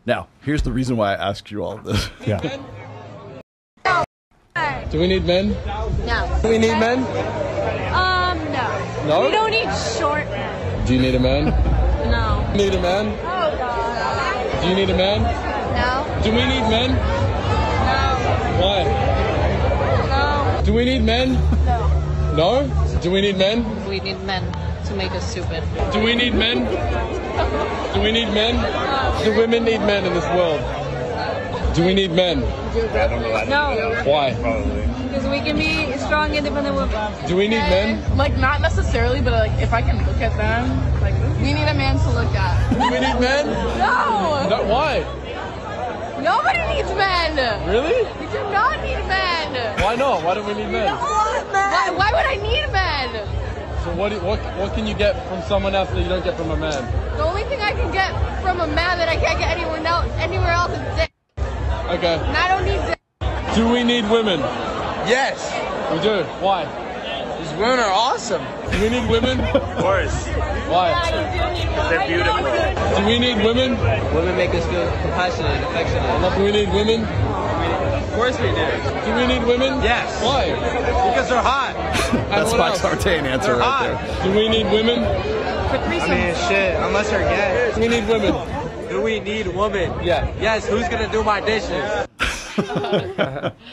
Now, here's the reason why I asked you all this. Yeah. Do we need men? No. Do we need men? No. No? We don't need short men. Do you need a man? No. Do you need a man? Oh, God. Do you need a man? No. Do we need men? No. Why? No. Do we need men? No. No? Do we need men? We need men to make us stupid. Do we need men? Do we need men? Do women need men in this world? Do we need men? No. Why? Because we can be strong, independent women. Do we need men? Like, not necessarily, but like, if I can look at them, like, we need a man to look at. Do we need men? No! No, why? Nobody needs men! Really? We do not need men! Why not? Why don't we need men? Why would I need men? So what can you get from someone else that you don't get from a man? The only thing I can get from a man that I can't get anywhere else is dick. Okay. And I don't need dick. Do we need women? Yes. We do. Why? These women are awesome. Do we need women? Of course. Why? They're beautiful. Do we need women? Women make us feel compassionate and affectionate. Do we need women? Of course we do. Do we need women? Yes. Why? Because they're hot. That's Spike Sartain answer right there. Do we need women? I mean, shit, unless they're gay. Do we need women? Do we need women? Yeah. Yes, who's gonna do my dishes?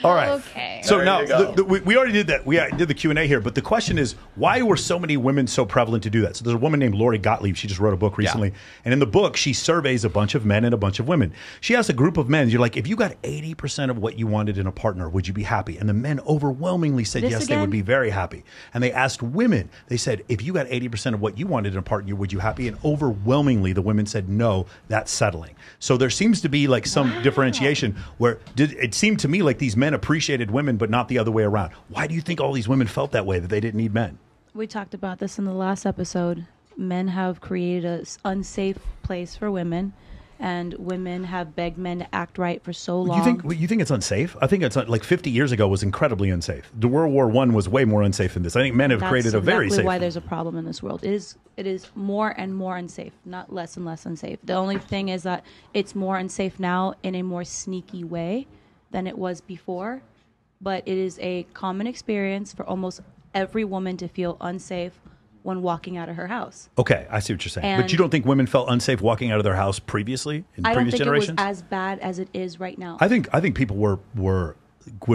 All right. Okay. So There now you go. we already did that. We did the Q&A here, but the question is, why were so many women so prevalent to do that? So there's a woman named Lori Gottlieb. She just wrote a book recently, and in the book, she surveys a bunch of men and a bunch of women. She asks a group of men, you're like, if you got 80% of what you wanted in a partner, would you be happy? And the men overwhelmingly said yes, they would be very happy. And they asked women, they said, if you got 80% of what you wanted in a partner, would you happy? And overwhelmingly, the women said no, that's settling. So there seems to be like some differentiation where it seemed to me like these men appreciated women, but not the other way around. Why do you think all these women felt that way, that they didn't need men? We talked about this in the last episode. Men have created an unsafe place for women, and women have begged men to act right for so long. You think it's unsafe? I think it's like 50 years ago was incredibly unsafe. The World War I was way more unsafe than this. I think men have created a very safe. That's why there's a problem in this world. It is more and more unsafe, not less and less unsafe. The only thing is that it's more unsafe now in a more sneaky way than it was before. But it is a common experience for almost every woman to feel unsafe when walking out of her house. Okay, I see what you're saying. And but you don't think women felt unsafe walking out of their house previously, in previous generations? I don't think it was as bad as it is right now. I think people were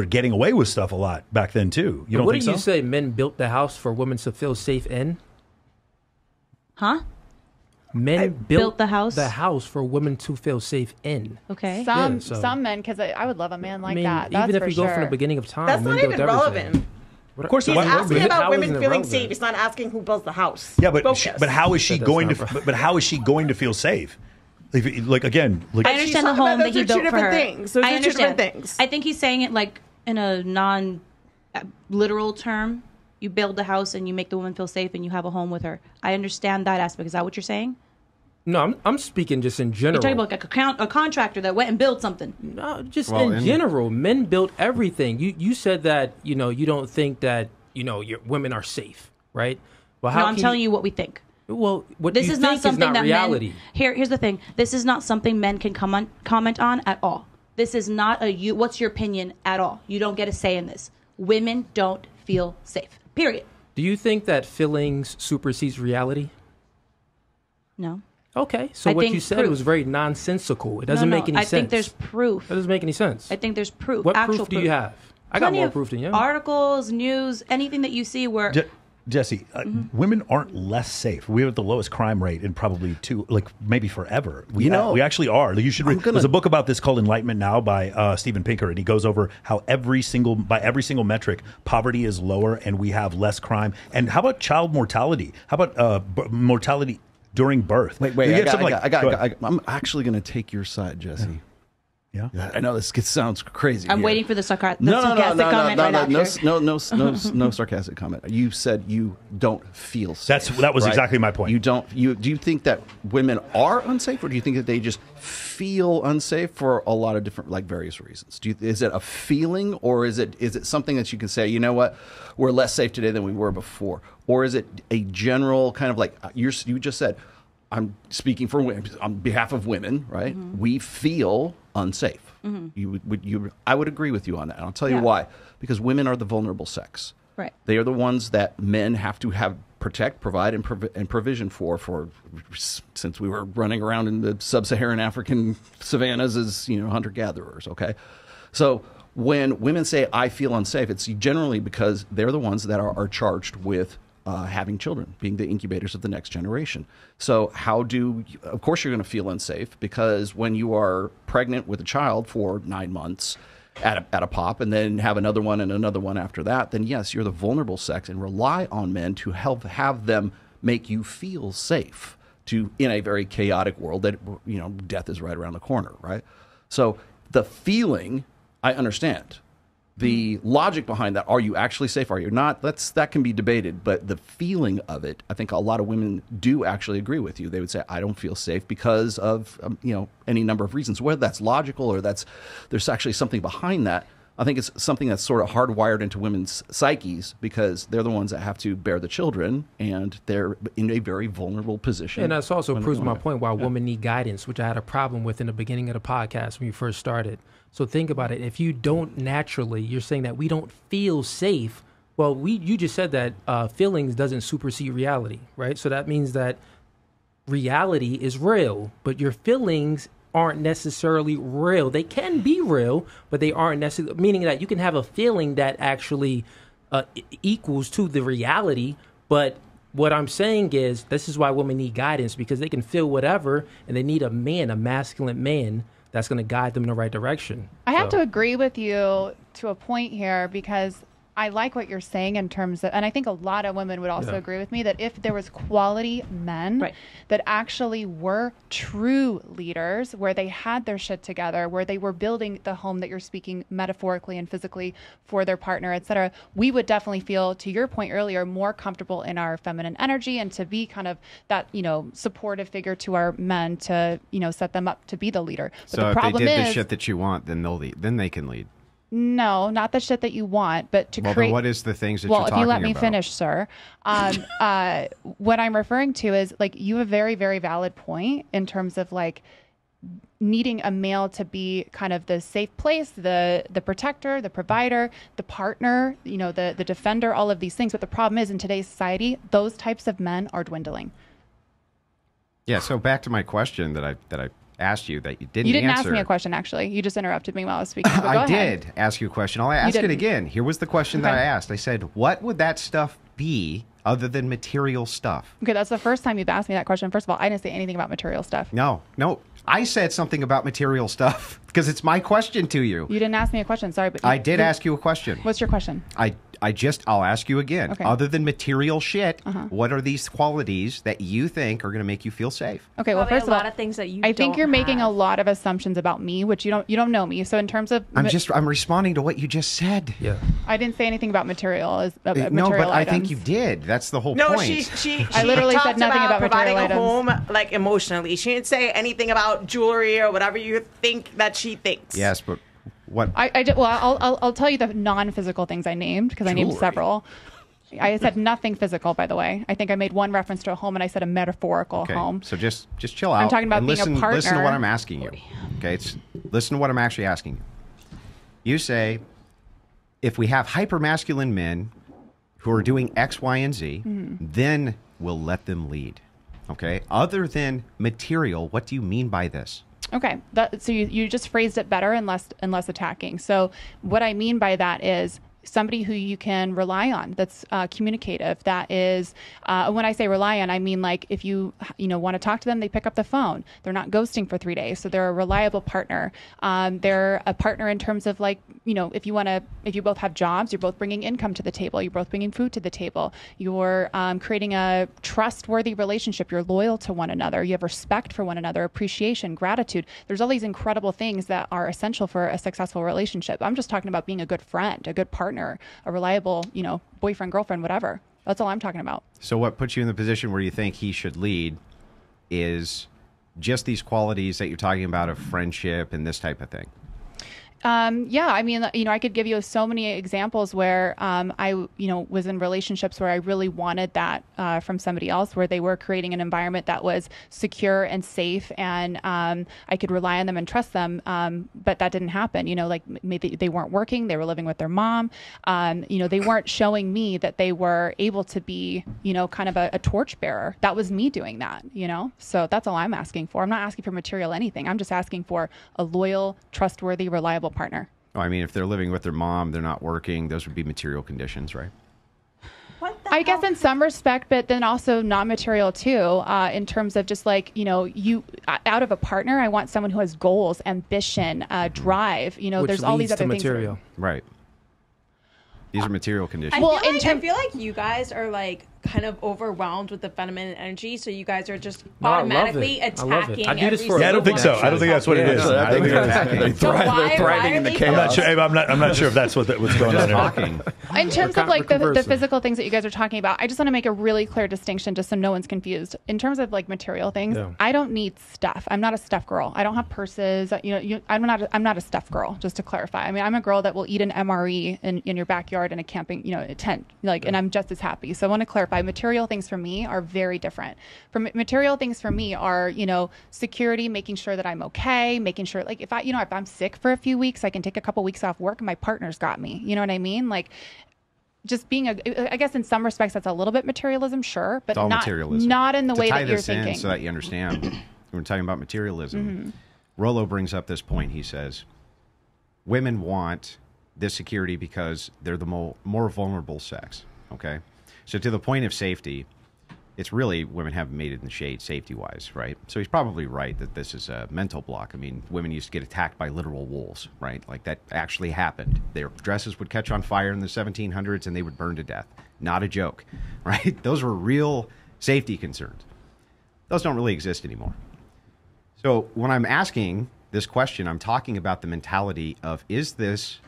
getting away with stuff a lot back then too. You don't think so? What do you say men built the house for women to feel safe in? Huh? Men built the house for women to feel safe in. Okay. Some men, because I would love a man like that. That's even if for we sure. go from the beginning of time, That's men not built even everything. relevant. Of course, He's asking How about women isn't it feeling relevant? safe. He's not asking who builds the house. Yeah, but Focus. but how is she That's going not to? right. But how is she going to feel safe? Like again, like I understand the home that he built for her. Things. Those I are two understand. different things. I think he's saying it like in a non-literal term. You build the house and you make the woman feel safe and you have a home with her. I understand that aspect. Is that what you're saying? No, I'm speaking just in general. You're talking about like a contractor that went and built something. No, just in general, men built everything. You said that you don't think that your women are safe, right? Well, how I'm telling you what we think. Well, what this you is think not something is not that reality. Men. Here's the thing. This is not something men can comment on at all. This is not what's your opinion at all. You don't get a say in this. Women don't feel safe. Period. Do you think that feelings supersedes reality? No. Okay, so what you said was very nonsensical. It doesn't make any sense. I think there's proof. That doesn't make any sense. I think there's proof. What actual proof do you have? I got more proof than you. Articles, news, anything that you see where... Jesse, women aren't less safe. We have the lowest crime rate in probably maybe forever. We actually are. You should read. There's a book about this called Enlightenment Now by Steven Pinker, and he goes over how by every single metric, poverty is lower and we have less crime. And how about child mortality? How about mortality during birth? Wait, I'm actually going to take your side, Jesse. Yeah. I know this sounds crazy. I'm waiting for the sarcastic comment right after. No sarcastic comment. You said you don't feel safe. That was exactly my point. You don't. Do you think that women are unsafe, or do you think that they just feel unsafe for a lot of different, various reasons? Is it a feeling, or is it something that you can say, you know what, we're less safe today than we were before, or is it a general kind of you just said, I'm speaking for women on behalf of women, right? We feel unsafe. I would agree with you on that. And I'll tell you why. Because women are the vulnerable sex. Right. They are the ones that men have to protect, provide, and provision for since we were running around in the sub-Saharan African savannas as hunter-gatherers. Okay, so when women say I feel unsafe, it's generally because they're the ones that are charged with having children, being the incubators of the next generation. So of course you're going to feel unsafe, because when you are pregnant with a child for 9 months at a pop, and then have another one and another one after that, then yes, you're the vulnerable sex and rely on men to have them make you feel safe in a very chaotic world that, death is right around the corner, right? So the feeling, I understand. The logic behind that, are you actually safe, are you not, that can be debated, but the feeling of it, I think a lot of women do actually agree with you. They would say, I don't feel safe because of any number of reasons, whether that's logical or there's actually something behind that. I think it's something that's sort of hardwired into women's psyches, because they're the ones that have to bear the children, and they're in a very vulnerable position. And that's also proves my point why women need guidance, which I had a problem with in the beginning of the podcast when you first started. So think about it. If you don't naturally, you're saying that we don't feel safe. Well, you just said that feelings doesn't supersede reality, right? So that means that reality is real, but your feelings aren't necessarily real. They can be real, but they aren't necessarily, meaning that you can have a feeling that actually equals to the reality. But what I'm saying is, this is why women need guidance, because they can feel whatever, and they need a masculine man, that's going to guide them in the right direction. I have to agree with you to a point here, because I like what you're saying in terms of, and I think a lot of women would also agree with me, that if there was quality men that actually were true leaders, where they had their shit together, where they were building the home that you're speaking metaphorically and physically for their partner, etc., we would definitely feel, to your point earlier, more comfortable in our feminine energy, and to be kind of that, supportive figure to our men to, set them up to be the leader. But so the if problem they did is, the shit that you want, then they'll lead. Then they can lead. No, not the shit that you want, but to create. Then what is the things that you're talking about? Well, if you let me finish, sir. What I'm referring to is, you have a very, very valid point in terms of needing a male to be kind of the safe place, the protector, the provider, the partner, the defender, all of these things. But the problem is, in today's society, those types of men are dwindling. Yeah. So back to my question that I asked you that you didn't answer. You didn't ask me a question, actually. You just interrupted me while I was speaking. But I did ask you a question. I'll ask it again. Here was the question that I asked. I said, what would that stuff be other than material stuff? Okay, that's the first time you've asked me that question. First of all, I didn't say anything about material stuff. No. I said something about material stuff because it's my question to you. You didn't ask me a question. Sorry, but I did ask you a question. What's your question? I'll ask you again. Okay. Other than material shit, what are these qualities that you think are going to make you feel safe? Okay, well, first of all, a lot of things that I think you're making a lot of assumptions about me, which you don't know me. So in terms of, I'm responding to what you just said. Yeah. I didn't say anything about material. No, but I think you did. That's the whole point. No, she I literally said nothing about providing material a home, emotionally. She didn't say anything about jewelry or whatever you think that she thinks. Yes, but what? I'll tell you the non-physical things I named, because I named several. I said nothing physical, by the way. I think I made one reference to a home, and I said a metaphorical home. So just chill out. I'm talking about being a partner. Listen to what I'm asking you. Okay, listen to what I'm actually asking you. You say, if we have hypermasculine men who are doing X, Y, and Z, then we'll let them lead. Okay. Other than material, what do you mean by this? Okay, so you just phrased it better and less attacking. So what I mean by that is somebody who you can rely on, that's communicative, that is, when I say rely on, I mean if you want to talk to them, they pick up the phone. They're not ghosting for 3 days, so they're a reliable partner. They're a partner in terms of if you both have jobs, you're both bringing income to the table, you're both bringing food to the table, you're creating a trustworthy relationship, you're loyal to one another, you have respect for one another, appreciation, gratitude. There's all these incredible things that are essential for a successful relationship. I'm just talking about being a good friend, a good partner, a reliable, boyfriend, girlfriend, whatever. That's all I'm talking about. So what puts you in the position where you think he should lead is just these qualities that you're talking about of friendship and this type of thing? Yeah, I mean, I could give you so many examples where I was in relationships where I really wanted that from somebody else, where they were creating an environment that was secure and safe, and I could rely on them and trust them. But that didn't happen. Like maybe they weren't working, they were living with their mom. They weren't showing me that they were able to be, kind of a torchbearer. That was me doing that. So that's all I'm asking for. I'm not asking for material anything. I'm just asking for a loyal, trustworthy, reliable partner. Oh, I mean, if they're living with their mom, they're not working, those would be material conditions, right? I guess in some respect, but then also non-material too, in terms of just like, you out of a partner, I want someone who has goals, ambition, drive, Which there's all these leads other to things. material. Right. These are material conditions. I feel like you guys are like kind of overwhelmed with the feminine energy, so you guys are just automatically attacking. I do this for I don't think so. I don't think that's what it is. I think they're thriving in the chaos. I'm not sure if that's what's going on talking. In terms of like the physical things that you guys are talking about, I just want to make a really clear distinction just so no one's confused. In terms of like material things, I don't need stuff. I'm not a stuff girl. I don't have purses. I'm not a stuff girl, just to clarify. I mean, I'm a girl that will eat an MRE in your backyard in a camping, a tent, and I'm just as happy. So I want to clarify, material things for me are very different. Material things for me are, security, making sure that I'm okay, making sure like if I'm sick for a few weeks, I can take a couple weeks off work and my partner's got me. You know what I mean? Like just being I guess in some respects that's a little bit materialism, sure, but not in the way that you're thinking. So that you understand, we're talking about materialism. Rollo brings up this point. He says, women want this security because they're the more vulnerable sex. Okay. So to the point of safety, it's really women haven't made it in the shade safety-wise, right? So he's probably right that this is a mental block. I mean, women used to get attacked by literal wolves, right? Like that actually happened. Their dresses would catch on fire in the 1700s and they would burn to death. Not a joke, right? Those were real safety concerns. Those don't really exist anymore. So when I'm asking this question, I'm talking about the mentality of, is this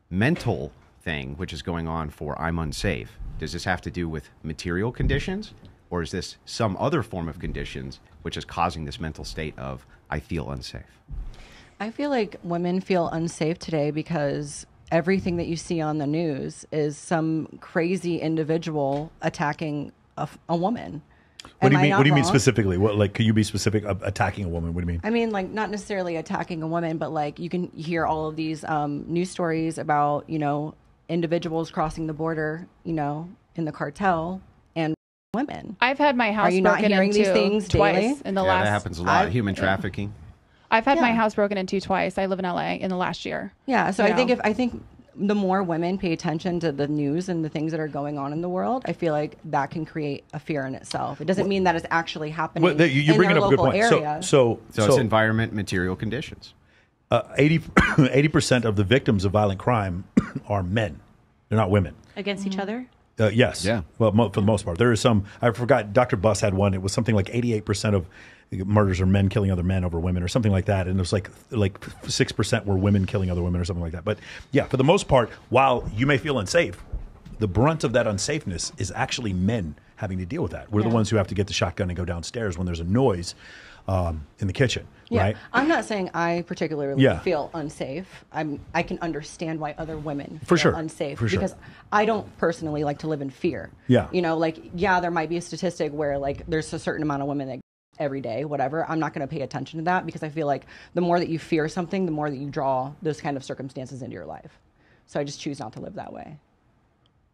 mental thing which is going on for I'm unsafe? Does this have to do with material conditions, or is this some other form of conditions which is causing this mental state of I feel unsafe? I feel like women feel unsafe today because everything that you see on the news is some crazy individual attacking a woman. What do you mean? What do you mean specifically? What, like, could you be specific? Attacking a woman? What do you mean? I mean, like, not necessarily attacking a woman, but like you can hear all of these news stories about individuals crossing the border, in the cartel, and women. I've had my house broken into. Are you not hearing these things twice daily? in the last? That happens a lot. Human trafficking. I've had my house broken into twice. I live in LA in the last year. Yeah, so I think the more women pay attention to the news and the things that are going on in the world, I feel like that can create a fear in itself. It doesn't mean that it's actually happening in their local area. So it's environment, material conditions. 80% of the victims of violent crime are men. They're not women. Against each other? Yes. Yeah. Well, for the most part. There is some, I forgot, Dr. Buss had one. It was something like 88% of murders are men killing other men over women or something like that. And it was like 6% were women killing other women or something like that. But yeah, for the most part, while you may feel unsafe, the brunt of that unsafeness is actually men having to deal with that. We're the ones who have to get the shotgun and go downstairs when there's a noise in the kitchen. Yeah, right? I'm not saying I particularly feel unsafe. I can understand why other women feel unsafe because I don't personally like to live in fear. Yeah. There might be a statistic where like there's a certain amount of women that every day, whatever. I'm not going to pay attention to that because I feel like the more that you fear something, the more that you draw those kind of circumstances into your life. So I just choose not to live that way.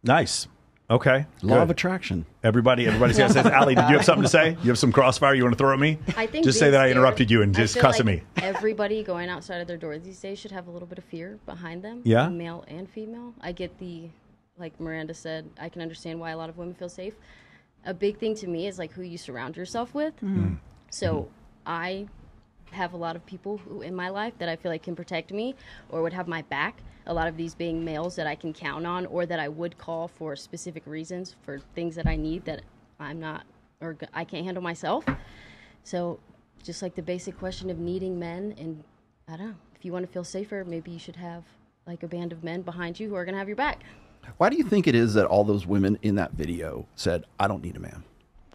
Nice. Okay. Law of attraction. Everybody's got to say, Allie, did you have something to say? You have some crossfire you want to throw at me? I think just say that I interrupted you and just cuss at me. Everybody going outside of their doors these days should have a little bit of fear behind them. Yeah. Male and female. I get like Miranda said, I can understand why a lot of women feel safe. A big thing to me is like who you surround yourself with. Mm-hmm. So I have a lot of people who in my life that I feel like can protect me or would have my back. A lot of these being males that I can count on or that I would call for specific reasons for things that I need that I'm not or I can't handle myself. So just like the basic question of needing men, and I don't know, if you want to feel safer, maybe you should have like a band of men behind you who are going to have your back. Why do you think it is that all those women in that video said, I don't need a man?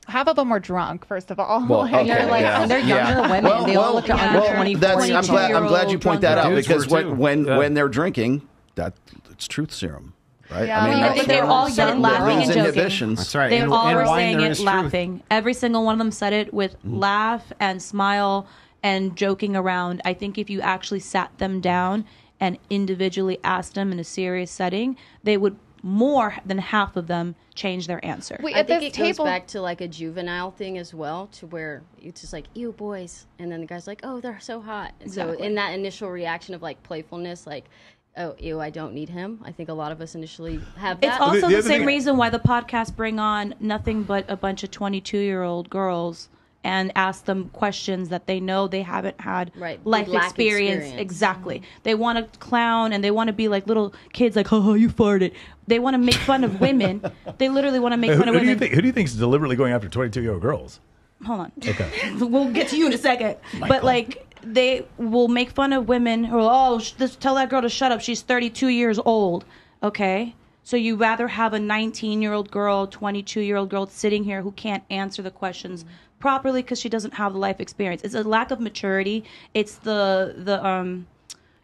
Half of them were drunk, first of all. Well, okay, and they're younger women. They all look under 24. I'm glad you point that out, Dudes because were too. when they're drinking, it's truth serum. Right? Yeah, I mean, I think they all said it laughing and joking. That's right. They all were wine saying there it is laughing. Every single one of them said it with laugh and smile and joking around. I think if you actually sat them down and individually asked them in a serious setting, they would, more than half of them, change their answer. I think it goes back to like a juvenile thing as well, to where it's just like, ew, boys. And then the guy's like, oh, they're so hot. And so in that initial reaction of like playfulness, like, oh, ew, I don't need him. I think a lot of us initially have that. It's also the same reason why the podcasts bring on nothing but a bunch of 22-year-old girls and ask them questions that they know they haven't had life experience. Exactly. They want to clown and they want to be like little kids, like, oh, you farted. They want to make fun of women. They literally want to make fun of women. Who do you think is deliberately going after 22-year-old girls? Hold on. Okay. We'll get to you in a second. But like, they will make fun of women who are, tell that girl to shut up. She's 32 years old. Okay. So you rather have a 19-year-old girl, 22-year-old girl sitting here who can't answer the questions properly because she doesn't have the life experience. It's a lack of maturity. It's the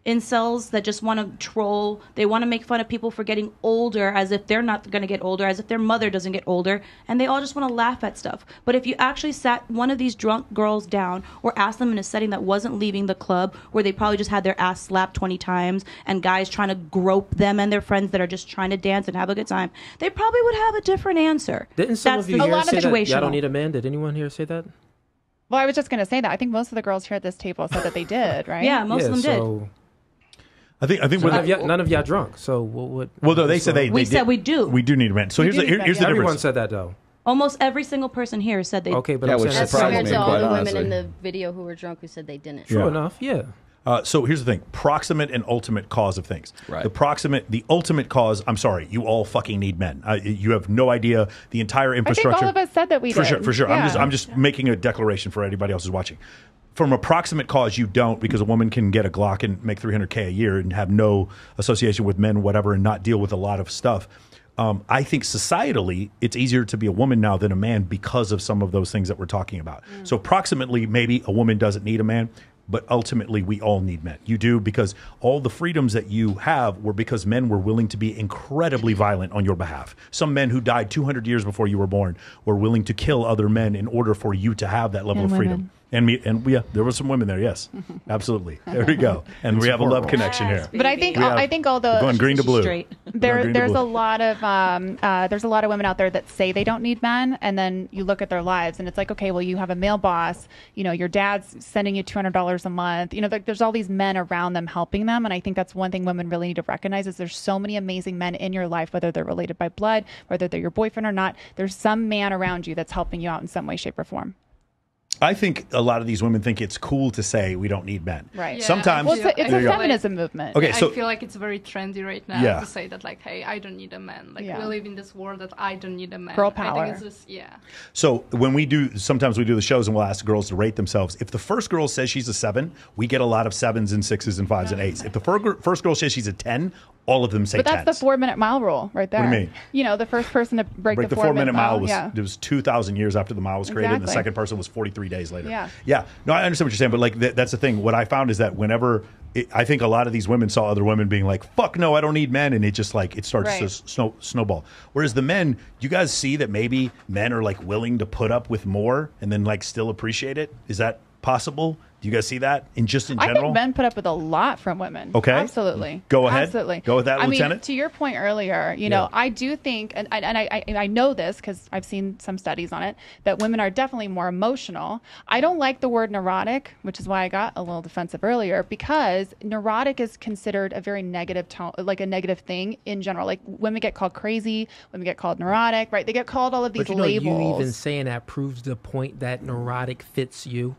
incels that just want to troll. They want to make fun of people for getting older as if they're not going to get older, as if their mother doesn't get older, and they all just want to laugh at stuff. But if you actually sat one of these drunk girls down or asked them in a setting that wasn't leaving the club, where they probably just had their ass slapped 20 times and guys trying to grope them and their friends that are just trying to dance and have a good time, they probably would have a different answer. Didn't some of you here say that y'all don't need a man? Did anyone here say that? Well, I was just going to say that. I think most of the girls here at this table said that they did, right? Yeah, most of them did. I think so none of y'all drunk. So what? Well, no, they said we said we do. We do need a man. So here's the difference. Everyone said that though. Almost every single person here said they. Okay, but that was surprising to all the women in the video who were drunk who said they didn't. True enough, yeah. So here's the thing: proximate and ultimate cause of things. Right. The ultimate cause. I'm sorry, you all fucking need men. You have no idea the entire infrastructure. I think all of us said that we did. For sure. Yeah. I'm just making a declaration for anybody else who's watching. From a proximate cause, you don't, because a woman can get a Glock and make $300K a year and have no association with men, whatever, and not deal with a lot of stuff. I think societally, it's easier to be a woman now than a man because of some of those things that we're talking about. So approximately, maybe a woman doesn't need a man, but ultimately we all need men. You do, because all the freedoms that you have were because men were willing to be incredibly violent on your behalf. Some men who died 200 years before you were born were willing to kill other men in order for you to have that level of freedom. And yeah, there were some women there. Yes, absolutely. There we go. And we have a love connection here. But I think although going green to blue, there's a lot of women out there that say they don't need men, and then you look at their lives and it's like, okay, well, you have a male boss. You know, your dad's sending you $200 a month. You know, there's all these men around them helping them, and I think that's one thing women really need to recognize is there's so many amazing men in your life, whether they're related by blood, whether they're your boyfriend or not. There's some man around you that's helping you out in some way, shape, or form. I think a lot of these women think it's cool to say we don't need men. Right. Yeah. Sometimes it's a feminism movement. Okay, so I feel like it's very trendy right now to say that, like, hey, I don't need a man. Like, we live in this world that I don't need a man. Girl power. I think it's just, So when sometimes we do the shows and we'll ask girls to rate themselves. If the first girl says she's a 7, we get a lot of 7s and 6s and 5s and 8s. If the first girl says she's a 10, all of them say 10s. But that's the 4-minute mile rule right there. What do you mean? You know, the first person to break the 4-minute mile it was 2,000 years after the mile was created, and the second person was 43 days later. Yeah. No, I understand what you're saying, but like that's the thing. What I found is that whenever I think a lot of these women saw other women being like, "Fuck no, I don't need men," and it just like it starts to snowball. Whereas the men, you guys see that maybe men are like willing to put up with more and then like still appreciate it. Is that possible? Do you guys see that in general? I think men put up with a lot from women. Okay. Absolutely. Go ahead. Absolutely. Go with that, Lieutenant. I mean, to your point earlier, you know, I do think, and I know this because I've seen some studies on it, that women are definitely more emotional. I don't like the word neurotic, which is why I got a little defensive earlier, because neurotic is considered a very negative tone, like a negative thing in general. Like women get called crazy, women get called neurotic, right? They get called all of these labels. You even saying that proves the point that neurotic fits you.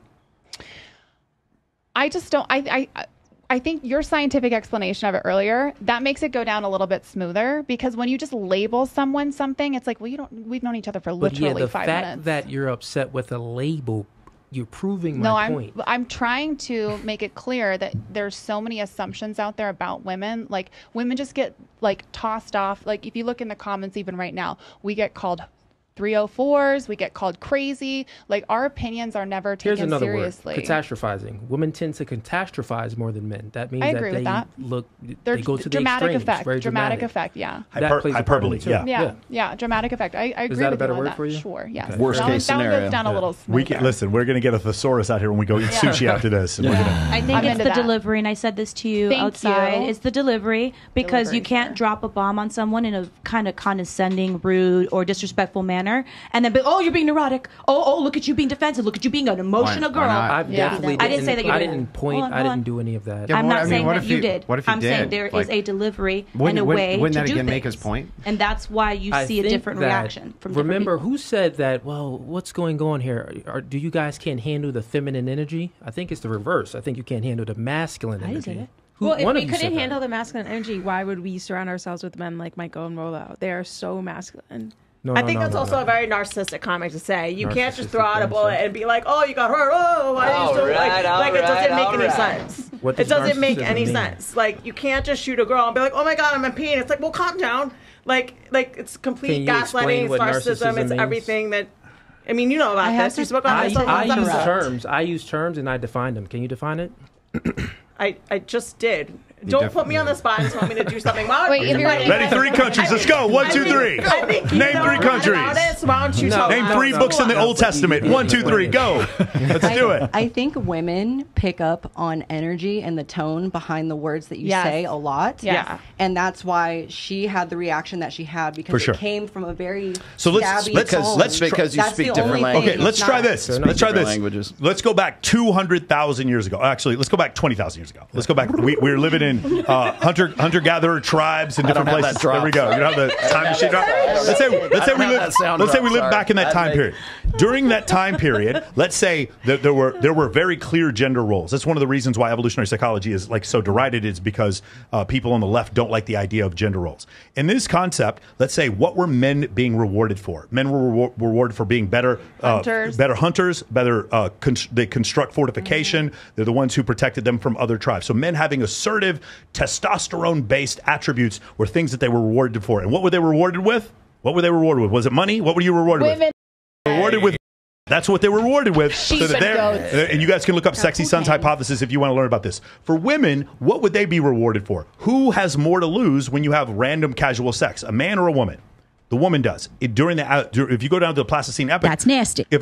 I just don't. I think your scientific explanation of it earlier, that makes it go down a little bit smoother, because when you just label someone something, it's like, well, we've known each other for literally 5 minutes. The fact that you're upset with a label, you're proving my point. I'm trying to make it clear that there's so many assumptions out there about women. Like, women just get like tossed off. Like, if you look in the comments even right now, we get called 304s. We get called crazy. Like, our opinions are never taken Here's another seriously. word: catastrophizing. Women tend to catastrophize more than men. That means I agree with that. They go to dramatic the extremes. effect. Very Dramatic effect. Yeah. Hyperbole. Yeah. Dramatic effect. I agree Is that with a better you on word that. for you? Sure. Yes. Okay. Worst case that one scenario. goes down a little. Listen, we're going to get a thesaurus out here when we go eat sushi after this. And we're gonna, I think I'm it's into the that. delivery, and I said this to you Thank outside. you. It's the delivery, because you Delivery, can't drop a bomb on someone in a kind of condescending, rude, or disrespectful manner, and then be, oh, you're being neurotic. Oh, look at you being defensive. Look at you being an emotional girl. I've definitely. I didn't say that you I did. didn't point. I didn't do any of that. I'm not saying what that if you you- did. what if you I'm saying did? there is Like, a delivery and wouldn't- a way wouldn't to that do again things. make his point? And that's why you I see a think different that- reaction from different Remember, people. who said that? Well, what's going on here? Do you guys can't handle the feminine energy? I think it's the reverse. I think you can't handle the masculine energy. did it. Well, if one we of you said couldn't that. handle the masculine energy, why would we surround ourselves with men like Michael and Rolo? They are so masculine. No, I think that's also a very narcissistic comment to say. You can't just throw out a Narcissistic bullet and be like, "Oh, you got hurt. Oh, why are you still like it doesn't make any sense. What It does doesn't make narcissism any mean? sense. Like, you can't just shoot a girl and be like, "Oh my god, I'm in pain." It's like, well, calm down. Like it's Can complete you gaslighting. explain It's what narcissism. narcissism It's means? everything that. I mean, you know about this. You spoke on this. I use terms. I use terms and I define them. Can you define it? I just did. Don't put me on the spot and tell me to do something. Why Wait, if you're ready, 3 countries. Let's go. 1, 2, 3. I think you Name know 3 about countries. it, so why don't you tell Name us? 3 books in the Old Testament. 1, 2, 3. Go. Let's do it. I think women pick up on energy and the tone behind the words that you Yes. say a lot. Yeah. And that's why she had the reaction that she had, because For sure. it came from a very So let's stabby tone. because you That's speak the different only thing. languages. Okay, let's It's try not- this. They're not Let's try different this. languages. Let's go back 200,000 years ago. Actually, let's go back 20,000 years ago. Let's go back. We're living in hunter-gatherer tribes in different don't have places. that drop. There we go. You know how the time machine drop? Let's say we live back in that time period. During that time period, let's say that there were very clear gender roles. That's one of the reasons why evolutionary psychology is like so derided, is because people on the left don't like the idea of gender roles. In this concept, let's say, what were men being rewarded for? Men were rewarded for being better hunters, they construct fortification. They're the ones who protected them from other tribes. So men having assertive, testosterone-based attributes were things that they were rewarded for. And what were they rewarded with? What were they rewarded with? Was it money? What were you rewarded with? Rewarded with. That's what they were rewarded with. Sheep and goats. And you guys can look up Sexy Sun's hypothesis if you want to learn about this. For women, what would they be rewarded for? Who has more to lose when you have random casual sex, a man or a woman? The woman does. If you go down to the Pleistocene epoch, That's nasty. If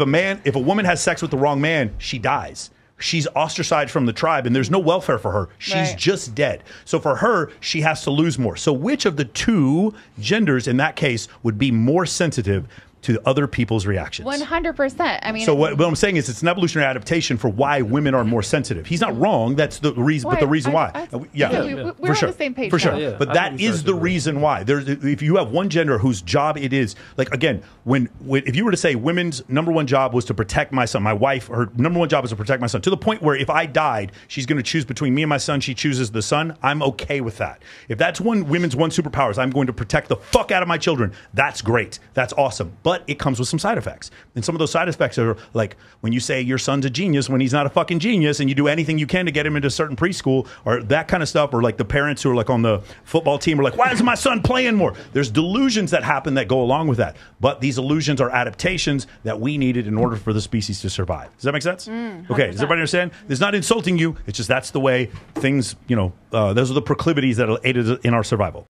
a woman has sex with the wrong man, she dies. She's ostracized from the tribe, and there's no welfare for her. She's just dead. So for her, she has to lose more. So which of the two genders in that case would be more sensitive to other people's reactions? 100%. I mean, So what I'm saying is, it's an evolutionary adaptation for why women are more sensitive. He's not wrong. That's the reason. But the reason why, we're for on the same page for sure. now. Yeah, But I that think we is started the to reason why. If you have one gender whose job it is, like, again, when if you were to say women's number one job was to protect my son, my wife, her number one job is to protect my son, to the point where if I died, she's going to choose between me and my son. She chooses the son. I'm okay with that. If that's women's one superpower is I'm going to protect the fuck out of my children, that's great. That's awesome. But it comes with some side effects. And some of those side effects are like when you say your son's a genius when he's not a fucking genius, and you do anything you can to get him into a certain preschool or that kind of stuff, or like the parents who are like on the football team are like, why isn't my son playing more? There's delusions that happen that go along with that. But these illusions are adaptations that we needed in order for the species to survive. Does that make sense? Okay, does everybody understand? It's not insulting you. It's just that's the way things, those are the proclivities that aided in our survival.